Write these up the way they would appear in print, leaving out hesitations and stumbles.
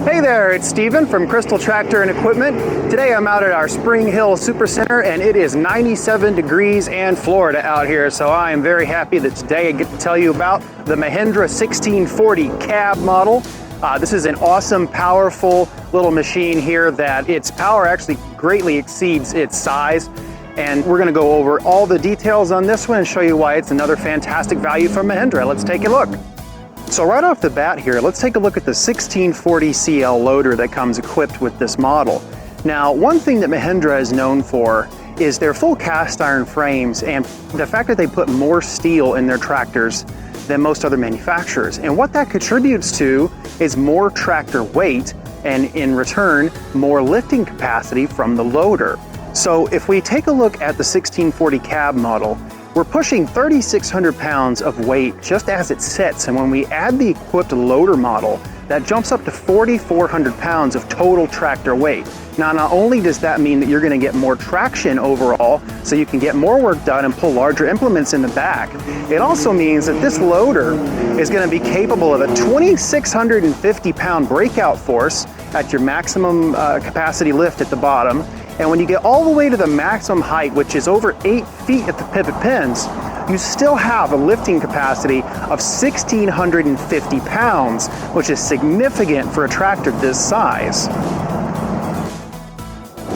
Hey there, it's Steven from Crystal Tractor and Equipment. Today I'm out at our Spring Hill Supercenter and it is 97 degrees and Florida out here. So I am very happy that today I get to tell you about the Mahindra 1640 cab model. This is an awesome, powerful little machine here that its power actually greatly exceeds its size. And we're gonna go over all the details on this one and show you why it's another fantastic value from Mahindra. Let's take a look. So right off the bat here, let's take a look at the 1640 CL loader that comes equipped with this model. Now, one thing that Mahindra is known for is their full cast iron frames and the fact that they put more steel in their tractors than most other manufacturers. And what that contributes to is more tractor weight and in return, more lifting capacity from the loader. So if we take a look at the 1640 cab model, we're pushing 3,600 pounds of weight just as it sits, and when we add the equipped loader model, that jumps up to 4,400 pounds of total tractor weight. Now, not only does that mean that you're going to get more traction overall, so you can get more work done and pull larger implements in the back, it also means that this loader is going to be capable of a 2,650 pound breakout force at your maximum capacity lift at the bottom. And when you get all the way to the maximum height, which is over 8 feet at the pivot pins, you still have a lifting capacity of 1,650 pounds, which is significant for a tractor this size.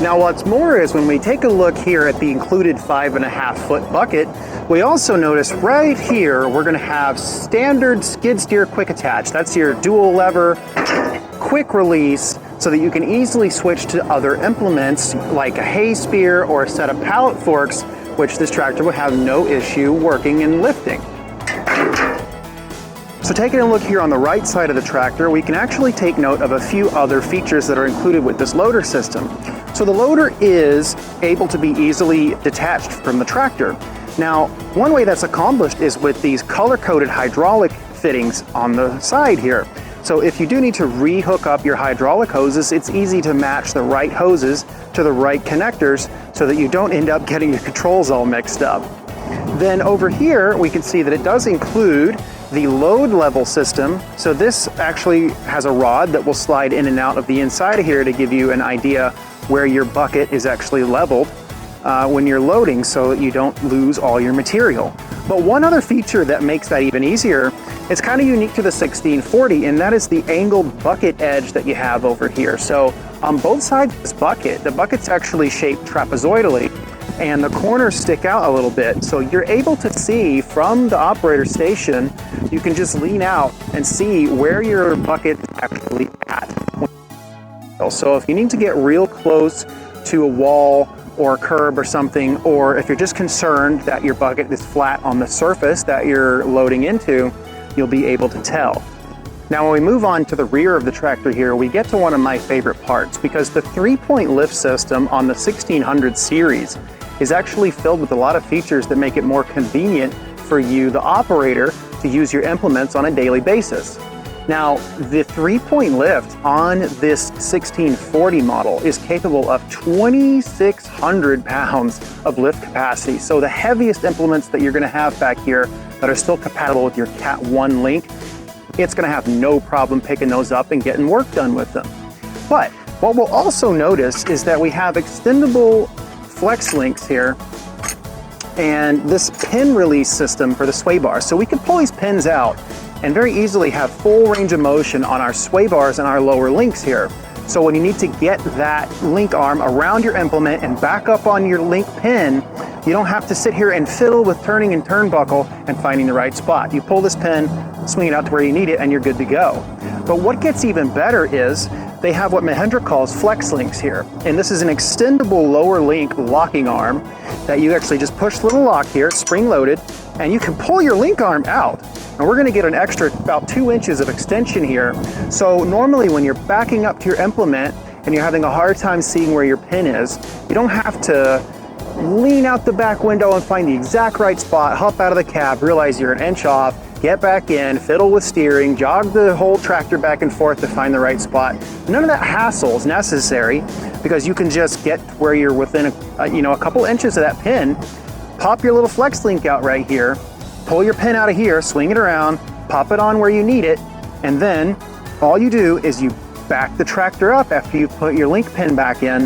Now, what's more is when we take a look here at the included 5.5 foot bucket, we also notice right here, we're gonna have standard skid steer quick attach. That's your dual lever, quick release, so that you can easily switch to other implements like a hay spear or a set of pallet forks, which this tractor would have no issue working and lifting. So taking a look here on the right side of the tractor, we can actually take note of a few other features that are included with this loader system. So the loader is able to be easily detached from the tractor. Now, one way that's accomplished is with these color-coded hydraulic fittings on the side here. So if you do need to re-hook up your hydraulic hoses, it's easy to match the right hoses to the right connectors so that you don't end up getting your controls all mixed up. Then over here, we can see that it does include the load level system. So this actually has a rod that will slide in and out of the inside of here to give you an idea where your bucket is actually leveled when you're loading so that you don't lose all your material. But one other feature that makes that even easier, it's kind of unique to the 1640, and that is the angled bucket edge that you have over here. So on both sides of this bucket, the bucket's actually shaped trapezoidally and the corners stick out a little bit. So you're able to see from the operator station, you can just lean out and see where your bucket is actually at. So if you need to get real close to a wall or a curb or something, or if you're just concerned that your bucket is flat on the surface that you're loading into, you'll be able to tell. Now, when we move on to the rear of the tractor here, we get to one of my favorite parts because the 3-point lift system on the 1600 series is actually filled with a lot of features that make it more convenient for you, the operator, to use your implements on a daily basis. Now, the 3-point lift on this 1640 model is capable of 2,600 pounds of lift capacity. So the heaviest implements that you're gonna have back here that are still compatible with your Cat 1 link, it's gonna have no problem picking those up and getting work done with them. But what we'll also notice is that we have extendable flex links here and this pin release system for the sway bar. So we can pull these pins out and very easily have full range of motion on our sway bars and our lower links here. So when you need to get that link arm around your implement and back up on your link pin, you don't have to sit here and fiddle with turning and turnbuckle and finding the right spot. You pull this pin, swing it out to where you need it, and you're good to go. But what gets even better is they have what Mahindra calls flex links here. And this is an extendable lower link locking arm that you actually just push the little lock here, spring loaded, and you can pull your link arm out. And we're gonna get an extra about 2 inches of extension here. So normally when you're backing up to your implement and you're having a hard time seeing where your pin is, you don't have to lean out the back window and find the exact right spot, hop out of the cab, realize you're an inch off, get back in, fiddle with steering, jog the whole tractor back and forth to find the right spot. None of that hassle is necessary because you can just get where you're within a couple inches of that pin, pop your little flex link out right here, pull your pin out of here, swing it around, pop it on where you need it, and then all you do is you back the tractor up after you've put your link pin back in,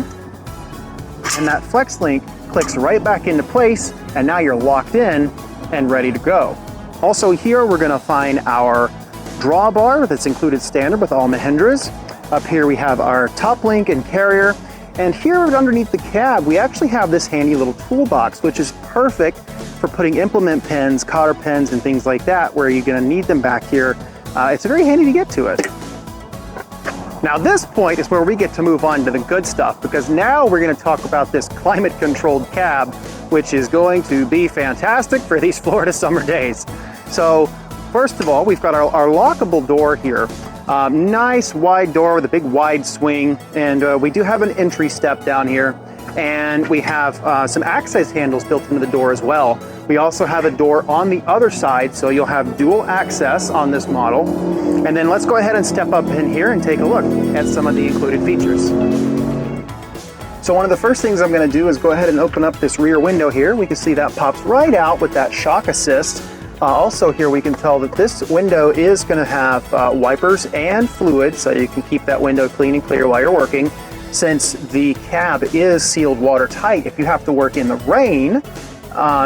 and that flex link clicks right back into place, and now you're locked in and ready to go. Also here we're going to find our drawbar that's included standard with all Mahindras. Up here we have our top link and carrier, and here underneath the cab we actually have this handy little toolbox, which is perfect for putting implement pins, cotter pins, and things like that where you're going to need them back here. It's very handy to get to it. Now this point is where we get to move on to the good stuff, because now we're going to talk about this climate controlled cab, which is going to be fantastic for these Florida summer days. So first of all, we've got our lockable door here. Nice wide door with a big wide swing, and we do have an entry step down here, and we have some access handles built into the door as well. We also have a door on the other side, so you'll have dual access on this model. And then let's go ahead and step up in here and take a look at some of the included features. So one of the first things I'm going to do is go ahead and open up this rear window here. We can see that pops right out with that shock assist. Also here we can tell that this window is going to have wipers and fluid, so you can keep that window clean and clear while you're working. Since the cab is sealed watertight, if you have to work in the rain,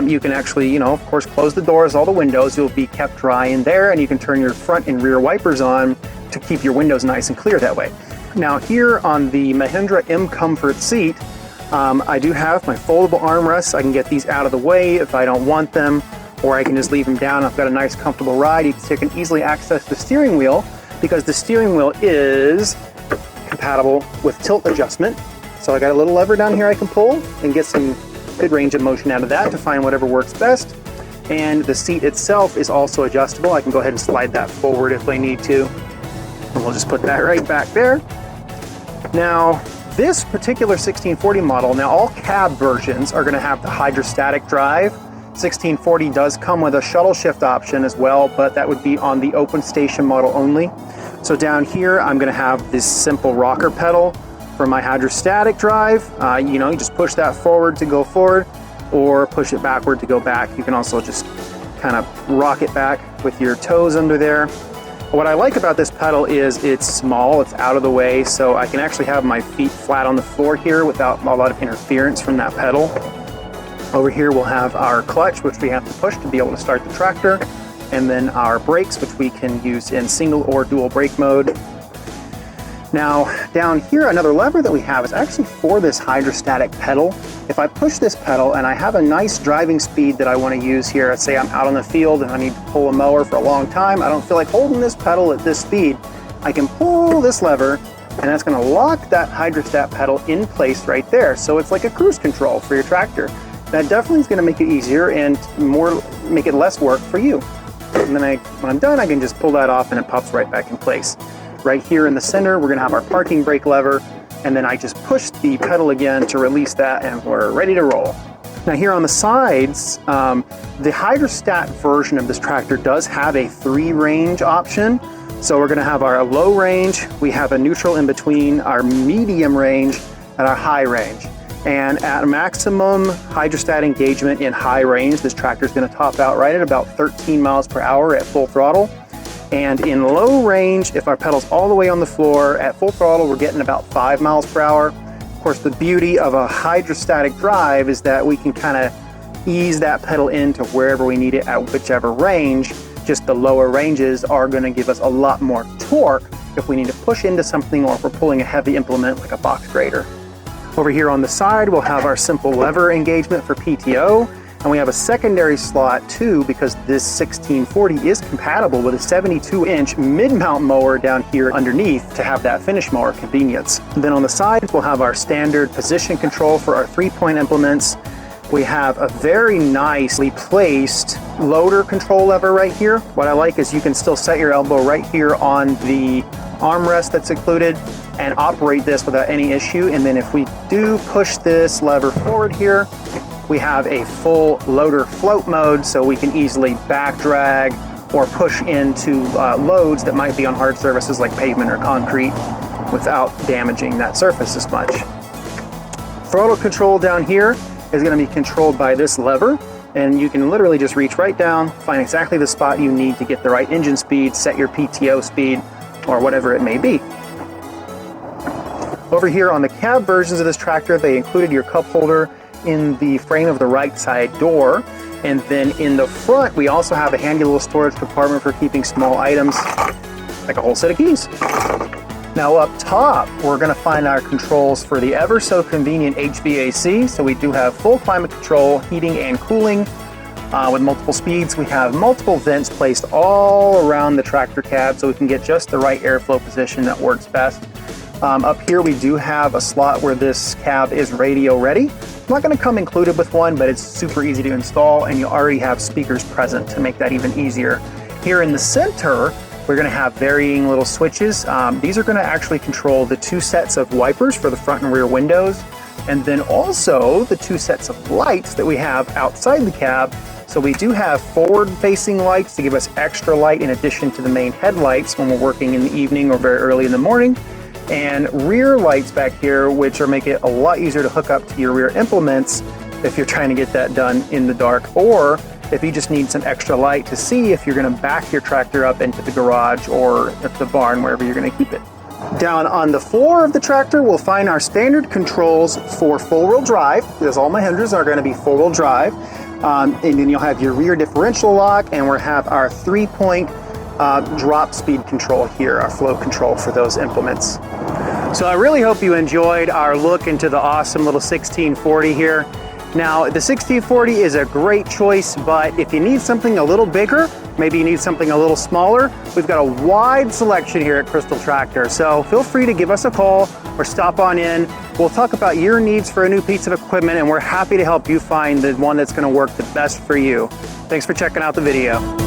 you can actually, of course, close the doors, all the windows. You'll be kept dry in there, and you can turn your front and rear wipers on to keep your windows nice and clear that way. Now here on the Mahindra M Comfort seat, I do have my foldable armrests. I can get these out of the way if I don't want them, or I can just leave them down. I've got a nice comfortable ride. You can easily access the steering wheel, because the steering wheel is compatible with tilt adjustment. So I got a little lever down here I can pull and get some good range of motion out of that to find whatever works best. And the seat itself is also adjustable. I can go ahead and slide that forward if I need to. And we'll just put that right back there. Now, this particular 1640 model, now all cab versions are going to have the hydrostatic drive. 1640 does come with a shuttle shift option as well, but that would be on the open station model only. So down here, I'm going to have this simple rocker pedal for my hydrostatic drive. You just push that forward to go forward, or push it backward to go back. You can also just kind of rock it back with your toes under there. What I like about this pedal is it's small, it's out of the way, so I can actually have my feet flat on the floor here without a lot of interference from that pedal. Over here we'll have our clutch, which we have to push to be able to start the tractor, and then our brakes, which we can use in single or dual brake mode. Now down here, another lever that we have is actually for this hydrostatic pedal. If I push this pedal and I have a nice driving speed that I want to use here, let's say I'm out on the field and I need to pull a mower for a long time, I don't feel like holding this pedal at this speed, I can pull this lever, and that's going to lock that hydrostat pedal in place right there. So it's like a cruise control for your tractor. That definitely is going to make it easier and make it less work for you. And then when I'm done, I can just pull that off and it pops right back in place. Right here in the center, we're going to have our parking brake lever, and then I just push the pedal again to release that, and we're ready to roll. Now here on the sides, the hydrostat version of this tractor does have a 3-range option. So we're going to have our low range, we have a neutral in between, our medium range, and our high range. And at maximum hydrostat engagement in high range, this tractor is going to top out right at about 13 miles per hour at full throttle. And in low range, if our pedal's all the way on the floor, at full throttle, we're getting about 5 miles per hour. Of course, the beauty of a hydrostatic drive is that we can kind of ease that pedal into wherever we need it at whichever range. Just the lower ranges are going to give us a lot more torque if we need to push into something, or if we're pulling a heavy implement like a box grader. Over here on the side, we'll have our simple lever engagement for PTO. And we have a secondary slot too, because this 1640 is compatible with a 72-inch mid-mount mower down here underneath to have that finish mower convenience. And then on the sides, we'll have our standard position control for our 3-point implements. We have a very nicely placed loader control lever right here. What I like is you can still set your elbow right here on the armrest that's included and operate this without any issue. And then if we do push this lever forward here, we have a full loader float mode, so we can easily back drag or push into loads that might be on hard surfaces like pavement or concrete without damaging that surface as much. Throttle control down here is going to be controlled by this lever, and you can literally just reach right down, find exactly the spot you need to get the right engine speed, set your PTO speed, or whatever it may be. Over here on the cab versions of this tractor, they included your cup holder in the frame of the right side door. And then in the front, we also have a handy little storage compartment for keeping small items, like a whole set of keys. Now up top, we're gonna find our controls for the ever so convenient HVAC. So we do have full climate control, heating and cooling with multiple speeds. We have multiple vents placed all around the tractor cab so we can get just the right airflow position that works best. Up here, we do have a slot where this cab is radio ready. It's not gonna come included with one, but it's super easy to install, and you already have speakers present to make that even easier. Here in the center, we're gonna have varying little switches. These are gonna actually control the 2 sets of wipers for the front and rear windows, and then also the 2 sets of lights that we have outside the cab. So we do have forward-facing lights to give us extra light in addition to the main headlights when we're working in the evening or very early in the morning, and rear lights back here, which are make it a lot easier to hook up to your rear implements if you're trying to get that done in the dark, or if you just need some extra light to see if you're gonna back your tractor up into the garage or at the barn, wherever you're gonna keep it. Down on the floor of the tractor, we'll find our standard controls for four-wheel drive, because all Mahindras are gonna be four-wheel drive. And then you'll have your rear differential lock, and we'll have our 3-point drop speed control here, our flow control for those implements. So I really hope you enjoyed our look into the awesome little 1640 here. Now, the 1640 is a great choice, but if you need something a little bigger, maybe you need something a little smaller, we've got a wide selection here at Crystal Tractor. So feel free to give us a call or stop on in. We'll talk about your needs for a new piece of equipment, and we're happy to help you find the one that's going to work the best for you. Thanks for checking out the video.